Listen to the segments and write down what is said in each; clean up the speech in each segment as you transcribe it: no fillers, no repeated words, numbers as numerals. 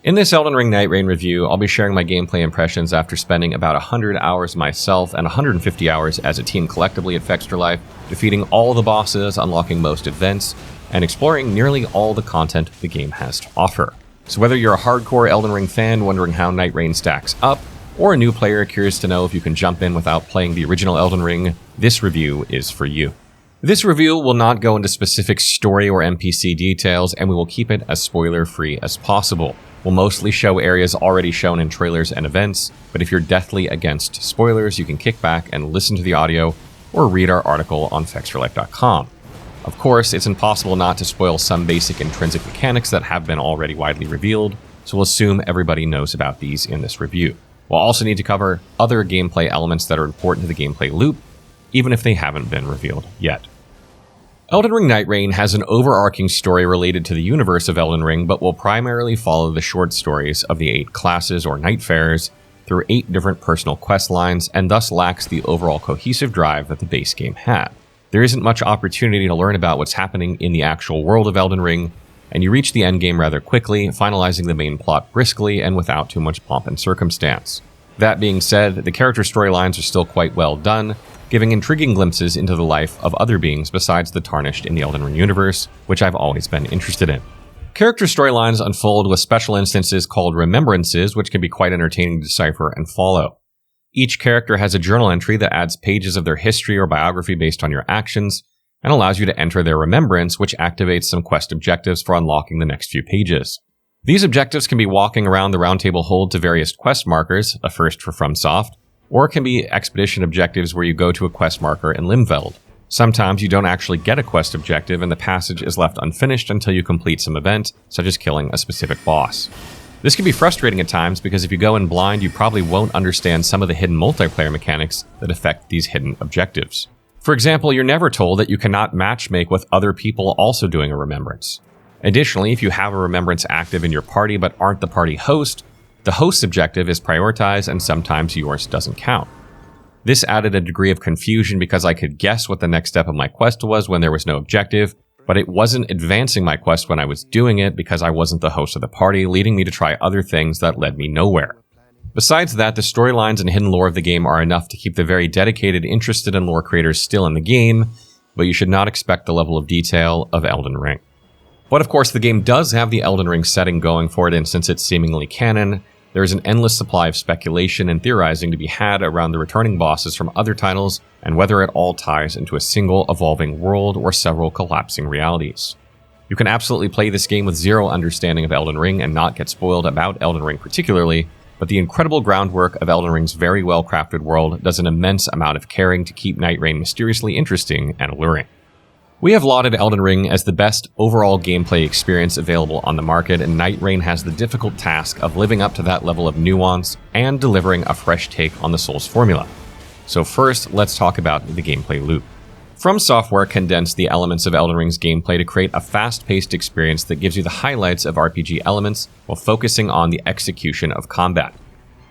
In this Elden Ring Nightreign review, I'll be sharing my gameplay impressions after spending about 100 hours myself and 150 hours as a team collectively at Fextra, defeating all the bosses, unlocking most events, and exploring nearly all the content the game has to offer. So whether you're a hardcore Elden Ring fan wondering how Nightreign stacks up, or a new player curious to know if you can jump in without playing the original Elden Ring, this review is for you. This review will not go into specific story or NPC details, and we will keep it as spoiler-free as possible. We'll mostly show areas already shown in trailers and events, but if you're deathly against spoilers, you can kick back and listen to the audio or read our article on fextralife.com. Of course, it's impossible not to spoil some basic intrinsic mechanics that have been already widely revealed, so we'll assume everybody knows about these in this review. We'll also need to cover other gameplay elements that are important to the gameplay loop, even if they haven't been revealed yet. Elden Ring Nightreign has an overarching story related to the universe of Elden Ring, but will primarily follow the short stories of the 8 classes or Nightfarers through 8 different personal quest lines, and thus lacks the overall cohesive drive that the base game had. There isn't much opportunity to learn about what's happening in the actual world of Elden Ring, and you reach the endgame rather quickly, finalizing the main plot briskly and without too much pomp and circumstance. That being said, the character storylines are still quite well done, giving intriguing glimpses into the life of other beings besides the Tarnished in the Elden Ring universe, which I've always been interested in. Character storylines unfold with special instances called remembrances, which can be quite entertaining to decipher and follow. Each character has a journal entry that adds pages of their history or biography based on your actions, and allows you to enter their remembrance, which activates some quest objectives for unlocking the next few pages. These objectives can be walking around the Round Table Hold to various quest markers, a first for FromSoft, or it can be expedition objectives where you go to a quest marker in Limfeld. Sometimes you don't actually get a quest objective and the passage is left unfinished until you complete some event, such as killing a specific boss. This can be frustrating at times because if you go in blind, you probably won't understand some of the hidden multiplayer mechanics that affect these hidden objectives. For example, you're never told that you cannot matchmake with other people also doing a remembrance. Additionally, if you have a remembrance active in your party but aren't the party host, the host's objective is prioritized and sometimes yours doesn't count. This added a degree of confusion because I could guess what the next step of my quest was when there was no objective, but it wasn't advancing my quest when I was doing it because I wasn't the host of the party, leading me to try other things that led me nowhere. Besides that, the storylines and hidden lore of the game are enough to keep the very dedicated, interested in lore creators still in the game, but you should not expect the level of detail of Elden Ring. But of course, the game does have the Elden Ring setting going for it, and since it's seemingly canon, there is an endless supply of speculation and theorizing to be had around the returning bosses from other titles and whether it all ties into a single evolving world or several collapsing realities. You can absolutely play this game with zero understanding of Elden Ring and not get spoiled about Elden Ring particularly, but the incredible groundwork of Elden Ring's very well-crafted world does an immense amount of caring to keep Nightreign mysteriously interesting and alluring. We have lauded Elden Ring as the best overall gameplay experience available on the market, and Nightreign has the difficult task of living up to that level of nuance and delivering a fresh take on the Souls formula. So first, let's talk about the gameplay loop. From Software condensed the elements of Elden Ring's gameplay to create a fast-paced experience that gives you the highlights of RPG elements while focusing on the execution of combat.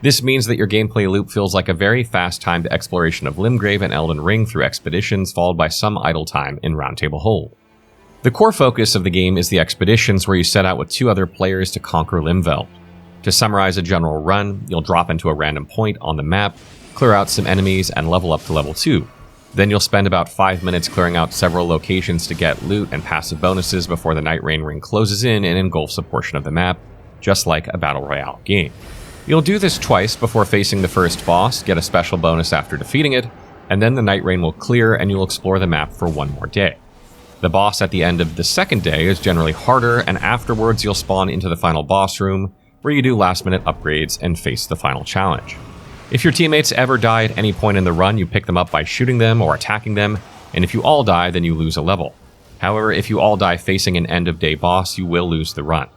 This means that your gameplay loop feels like a very fast-timed exploration of Limgrave and Elden Ring through expeditions, followed by some idle time in Round Table Hold. The core focus of the game is the expeditions, where you set out with 2 other players to conquer Limfeld. To summarize a general run, you'll drop into a random point on the map, clear out some enemies, and level up to level 2. Then you'll spend about 5 minutes clearing out several locations to get loot and passive bonuses before the Nightreign Ring closes in and engulfs a portion of the map, just like a Battle Royale game. You'll do this twice before facing the first boss, get a special bonus after defeating it, and then the Nightreign will clear and you'll explore the map for one more day. The boss at the end of the second day is generally harder, and afterwards you'll spawn into the final boss room, where you do last-minute upgrades and face the final challenge. If your teammates ever die at any point in the run, you pick them up by shooting them or attacking them, and if you all die, then you lose a level. However, if you all die facing an end-of-day boss, you will lose the run.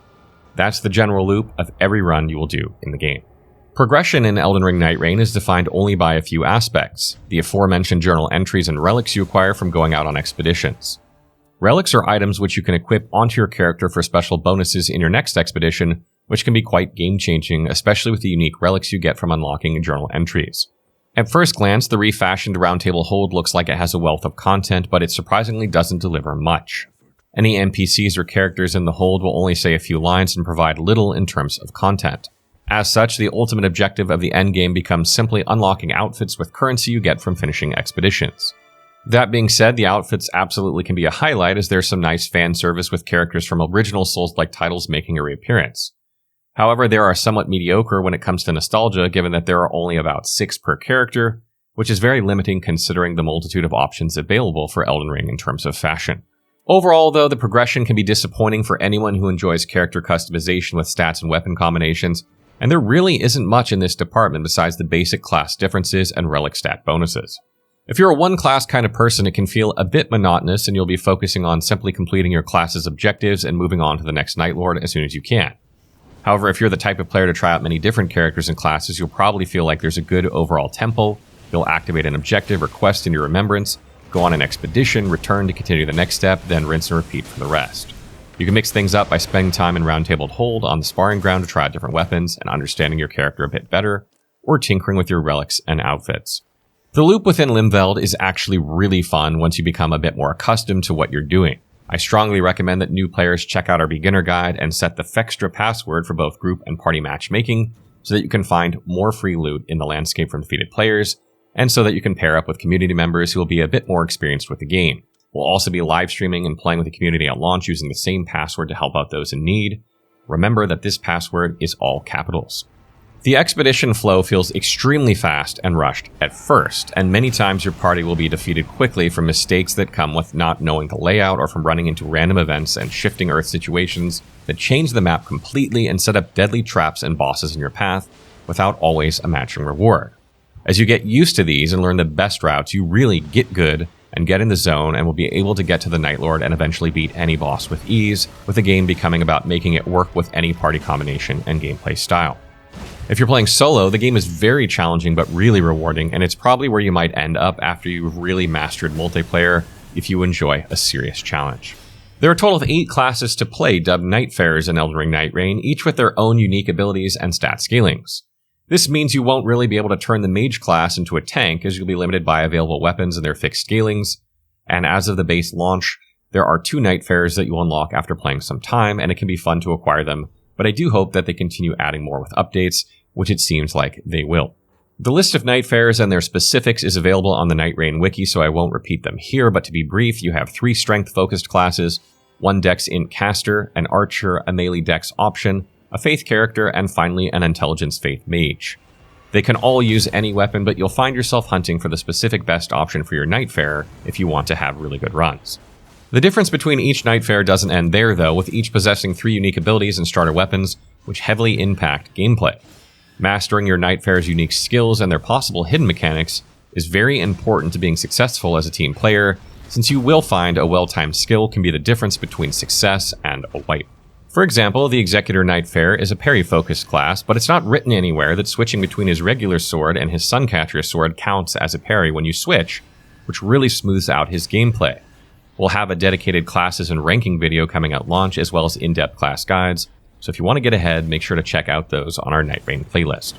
That's the general loop of every run you will do in the game. Progression in Elden Ring Nightreign is defined only by a few aspects: the aforementioned journal entries and relics you acquire from going out on expeditions. Relics are items which you can equip onto your character for special bonuses in your next expedition, which can be quite game-changing, especially with the unique relics you get from unlocking journal entries. At first glance, the refashioned Round Table Hold looks like it has a wealth of content, but it surprisingly doesn't deliver much. Any NPCs or characters in the hold will only say a few lines and provide little in terms of content. As such, the ultimate objective of the endgame becomes simply unlocking outfits with currency you get from finishing expeditions. That being said, the outfits absolutely can be a highlight, as there's some nice fan service with characters from original Souls-like titles making a reappearance. However, they are somewhat mediocre when it comes to nostalgia, given that there are only about 6 per character, which is very limiting considering the multitude of options available for Elden Ring in terms of fashion. Overall, though, the progression can be disappointing for anyone who enjoys character customization with stats and weapon combinations, and there really isn't much in this department besides the basic class differences and relic stat bonuses. If you're a one-class kind of person, it can feel a bit monotonous, and you'll be focusing on simply completing your class's objectives and moving on to the next Night Lord as soon as you can. However, if you're the type of player to try out many different characters and classes, you'll probably feel like there's a good overall tempo. You'll activate an objective or quest in your remembrance, go on an expedition, return to continue the next step, then rinse and repeat for the rest. You can mix things up by spending time in round-tabled hold on the sparring ground to try out different weapons and understanding your character a bit better, or tinkering with your relics and outfits. The loop within Limveld is actually really fun once you become a bit more accustomed to what you're doing. I strongly recommend that new players check out our beginner guide and set the Fextra password for both group and party matchmaking so that you can find more free loot in the landscape from defeated players, and so that you can pair up with community members who will be a bit more experienced with the game. We'll also be live streaming and playing with the community at launch using the same password to help out those in need. Remember that this password is all capitals. The expedition flow feels extremely fast and rushed at first, and many times your party will be defeated quickly from mistakes that come with not knowing the layout or from running into random events and shifting Earth situations that change the map completely and set up deadly traps and bosses in your path without always a matching reward. As you get used to these and learn the best routes, you really get good and get in the zone and will be able to get to the Night Lord and eventually beat any boss with ease, with the game becoming about making it work with any party combination and gameplay style. If you're playing solo, the game is very challenging but really rewarding, and it's probably where you might end up after you've really mastered multiplayer if you enjoy a serious challenge. There are a total of 8 classes to play dubbed Nightfarers in Elden Ring Nightreign, each with their own unique abilities and stat scalings. This means you won't really be able to turn the mage class into a tank, as you'll be limited by available weapons and their fixed scalings, and as of the base launch, there are 2 Nightfarers that you'll unlock after playing some time, and it can be fun to acquire them, but I do hope that they continue adding more with updates, which it seems like they will. The list of Nightfarers and their specifics is available on the Nightreign wiki, so I won't repeat them here, but to be brief, you have 3 strength-focused classes, 1 Dex Int caster, an archer, a melee Dex option, a faith character, and finally an intelligence faith mage. They can all use any weapon, but you'll find yourself hunting for the specific best option for your Nightfarer if you want to have really good runs. The difference between each Nightfarer doesn't end there, though, with each possessing 3 unique abilities and starter weapons, which heavily impact gameplay. Mastering your Nightfarer's unique skills and their possible hidden mechanics is very important to being successful as a team player, since you will find a well-timed skill can be the difference between success and a wipe. For example, the Executor Nightfarer is a parry-focused class, but it's not written anywhere that switching between his regular sword and his Suncatcher sword counts as a parry when you switch, which really smooths out his gameplay. We'll have a dedicated classes and ranking video coming at launch, as well as in-depth class guides, so if you want to get ahead, make sure to check out those on our Nightreign playlist.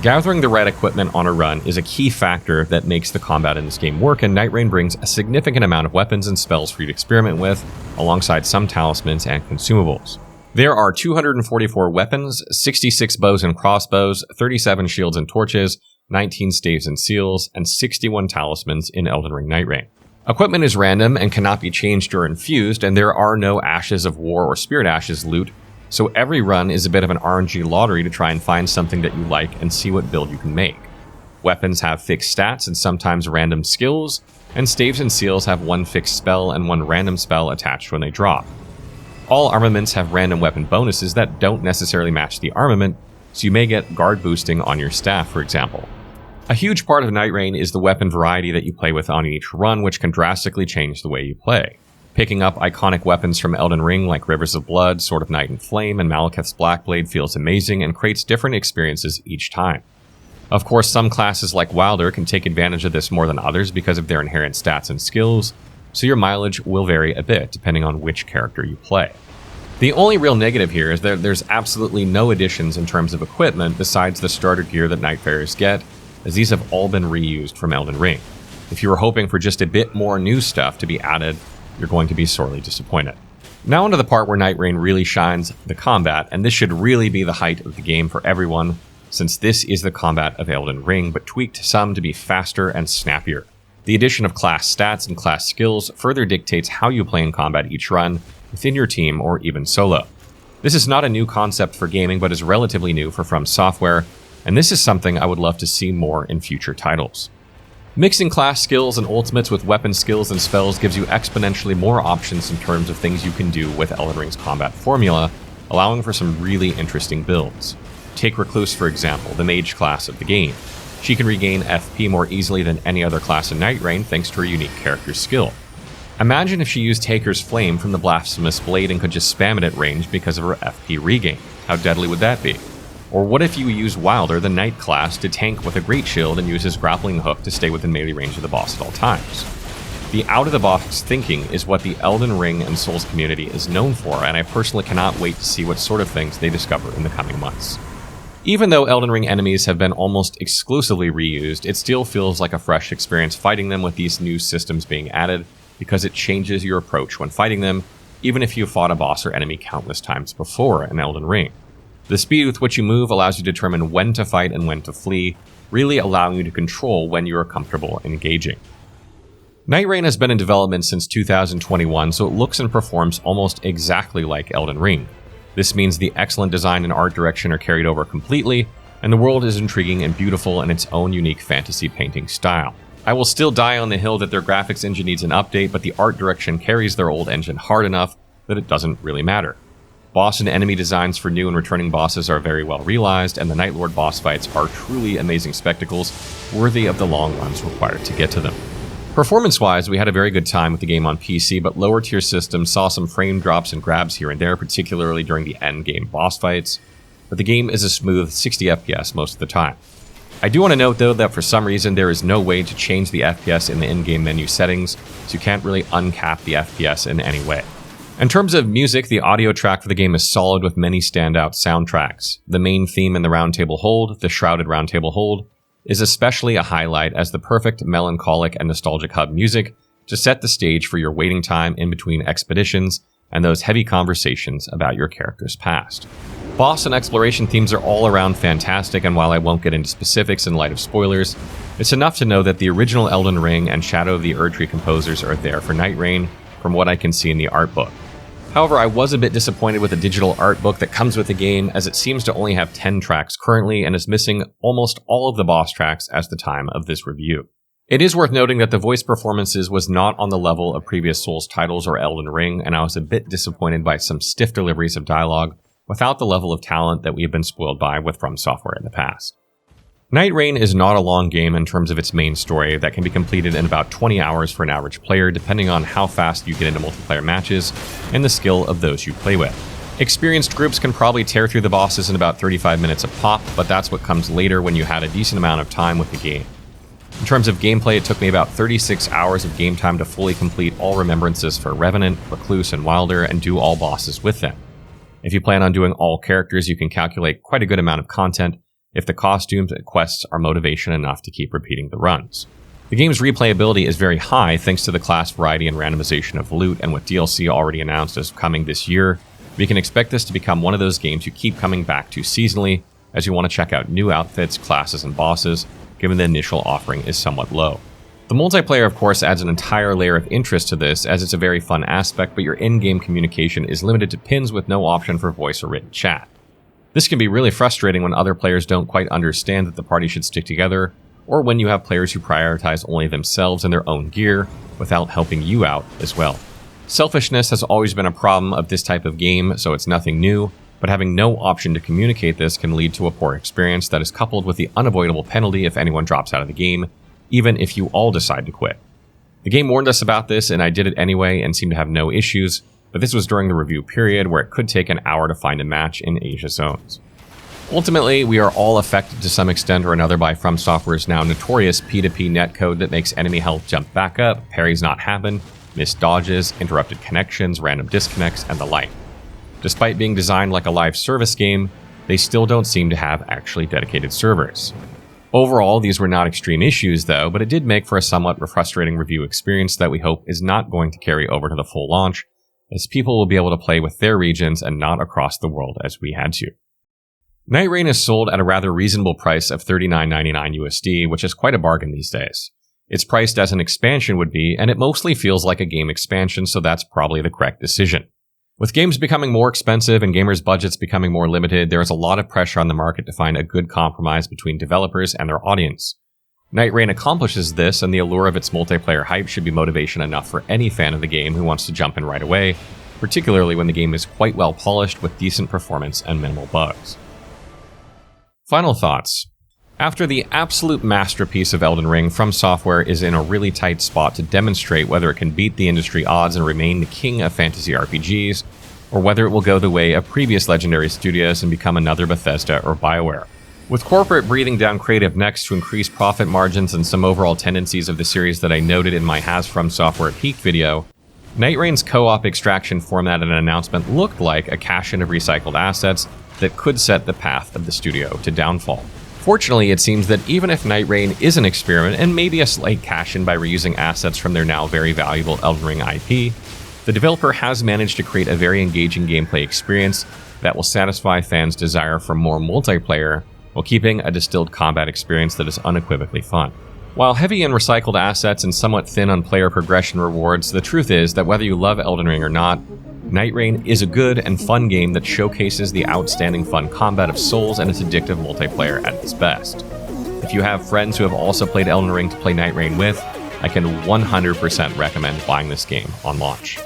Gathering the right equipment on a run is a key factor that makes the combat in this game work, and Nightreign brings a significant amount of weapons and spells for you to experiment with, alongside some talismans and consumables. There are 244 weapons, 66 bows and crossbows, 37 shields and torches, 19 staves and seals, and 61 talismans in Elden Ring Nightreign. Equipment is random and cannot be changed or infused, and there are no Ashes of War or Spirit Ashes loot, so every run is a bit of an RNG lottery to try and find something that you like and see what build you can make. Weapons have fixed stats and sometimes random skills, and staves and seals have 1 fixed spell and 1 random spell attached when they drop. All armaments have random weapon bonuses that don't necessarily match the armament, so you may get guard boosting on your staff, for example. A huge part of Nightreign is the weapon variety that you play with on each run, which can drastically change the way you play. Picking up iconic weapons from Elden Ring like Rivers of Blood, Sword of Night and Flame, and Malekith's Blackblade feels amazing and creates different experiences each time. Of course, some classes like Wilder can take advantage of this more than others because of their inherent stats and skills, so your mileage will vary a bit depending on which character you play. The only real negative here is that there's absolutely no additions in terms of equipment besides the starter gear that Nightfarers get, as these have all been reused from Elden Ring. If you were hoping for just a bit more new stuff to be added, you're going to be sorely disappointed. Now onto the part where Nightreign really shines, the combat, and this should really be the height of the game for everyone, since this is the combat of Elden Ring, but tweaked some to be faster and snappier. The addition of class stats and class skills further dictates how you play in combat each run, within your team or even solo. This is not a new concept for gaming, but is relatively new for From Software, and this is something I would love to see more in future titles. Mixing class skills and ultimates with weapon skills and spells gives you exponentially more options in terms of things you can do with Elden Ring's combat formula, allowing for some really interesting builds. Take Recluse for example, the mage class of the game. She can regain FP more easily than any other class in Nightreign thanks to her unique character skill. Imagine if she used Taker's Flame from the Blasphemous Blade and could just spam it at range because of her FP regain. How deadly would that be? Or what if you use Wilder, the Knight class, to tank with a Great Shield and use his grappling hook to stay within melee range of the boss at all times? The out-of-the-box thinking is what the Elden Ring and Souls community is known for, and I personally cannot wait to see what sort of things they discover in the coming months. Even though Elden Ring enemies have been almost exclusively reused, it still feels like a fresh experience fighting them with these new systems being added, because it changes your approach when fighting them, even if you fought a boss or enemy countless times before in Elden Ring. The speed with which you move allows you to determine when to fight and when to flee, really allowing you to control when you are comfortable engaging. Nightreign has been in development since 2021, so it looks and performs almost exactly like Elden Ring. This means the excellent design and art direction are carried over completely, and the world is intriguing and beautiful in its own unique fantasy painting style. I will still die on the hill that their graphics engine needs an update, but the art direction carries their old engine hard enough that it doesn't really matter. Boss and enemy designs for new and returning bosses are very well realized, and the Night Lord boss fights are truly amazing spectacles, worthy of the long runs required to get to them. Performance-wise, we had a very good time with the game on PC, but lower tier systems saw some frame drops and grabs here and there, particularly during the end-game boss fights, but the game is a smooth 60 FPS most of the time. I do want to note though that for some reason there is no way to change the FPS in the in-game menu settings, so you can't really uncap the FPS in any way. In terms of music, the audio track for the game is solid with many standout soundtracks. The main theme in the Roundtable Hold, the Shrouded Roundtable Hold, is especially a highlight as the perfect melancholic and nostalgic hub music to set the stage for your waiting time in between expeditions and those heavy conversations about your character's past. Boss and exploration themes are all around fantastic, and while I won't get into specifics in light of spoilers, it's enough to know that the original Elden Ring and Shadow of the Erdtree composers are there for Nightreign, from what I can see in the art book. However, I was a bit disappointed with the digital art book that comes with the game, as it seems to only have 10 tracks currently and is missing almost all of the boss tracks at the time of this review. It is worth noting that the voice performances was not on the level of previous Souls titles or Elden Ring, and I was a bit disappointed by some stiff deliveries of dialogue without the level of talent that we have been spoiled by with From Software in the past. Nightreign is not a long game in terms of its main story that can be completed in about 20 hours for an average player, depending on how fast you get into multiplayer matches and the skill of those you play with. Experienced groups can probably tear through the bosses in about 35 minutes a pop, but that's what comes later when you had a decent amount of time with the game. In terms of gameplay, it took me about 36 hours of game time to fully complete all remembrances for Revenant, Recluse, and Wilder and do all bosses with them. If you plan on doing all characters, you can calculate quite a good amount of content if the costumes and quests are motivation enough to keep repeating the runs. The game's replayability is very high thanks to the class variety and randomization of loot, and with DLC already announced as coming this year, we can expect this to become one of those games you keep coming back to seasonally as you want to check out new outfits, classes, and bosses, given the initial offering is somewhat low. The multiplayer, of course, adds an entire layer of interest to this, as it's a very fun aspect, but your in-game communication is limited to pins with no option for voice or written chat. This can be really frustrating when other players don't quite understand that the party should stick together, or when you have players who prioritize only themselves and their own gear without helping you out as well. Selfishness has always been a problem of this type of game, so it's nothing new, but having no option to communicate this can lead to a poor experience that is coupled with the unavoidable penalty if anyone drops out of the game, even if you all decide to quit. The game warned us about this, and I did it anyway and seemed to have no issues, but this was during the review period where it could take an hour to find a match in Asia zones. Ultimately, we are all affected to some extent or another by From Software's now notorious P2P netcode that makes enemy health jump back up, parries not happen, missed dodges, interrupted connections, random disconnects, and the like. Despite being designed like a live service game, they still don't seem to have actually dedicated servers. Overall, these were not extreme issues though, but it did make for a somewhat frustrating review experience that we hope is not going to carry over to the full launch, as people will be able to play with their regions and not across the world as we had to. Nightreign is sold at a rather reasonable price of $39.99 USD, which is quite a bargain these days. It's priced as an expansion would be, and it mostly feels like a game expansion, so that's probably the correct decision. With games becoming more expensive and gamers' budgets becoming more limited, there is a lot of pressure on the market to find a good compromise between developers and their audience. Nightreign accomplishes this, and the allure of its multiplayer hype should be motivation enough for any fan of the game who wants to jump in right away, particularly when the game is quite well polished with decent performance and minimal bugs. Final thoughts. After the absolute masterpiece of Elden Ring, From Software is in a really tight spot to demonstrate whether it can beat the industry odds and remain the king of fantasy RPGs, or whether it will go the way of previous legendary studios and become another Bethesda or BioWare. With corporate breathing down creative necks to increase profit margins and some overall tendencies of the series that I noted in my Has From Software Peaked video, Nightreign's co-op extraction format and announcement looked like a cache-in of recycled assets that could set the path of the studio to downfall. Fortunately, it seems that even if Nightreign is an experiment and maybe a slight cash-in by reusing assets from their now very valuable Elden Ring IP, the developer has managed to create a very engaging gameplay experience that will satisfy fans' desire for more multiplayer while keeping a distilled combat experience that is unequivocally fun. While heavy in recycled assets and somewhat thin on player progression rewards, the truth is that whether you love Elden Ring or not, Nightreign is a good and fun game that showcases the outstanding fun combat of Souls and its addictive multiplayer at its best. If you have friends who have also played Elden Ring to play Nightreign with, I can 100% recommend buying this game on launch.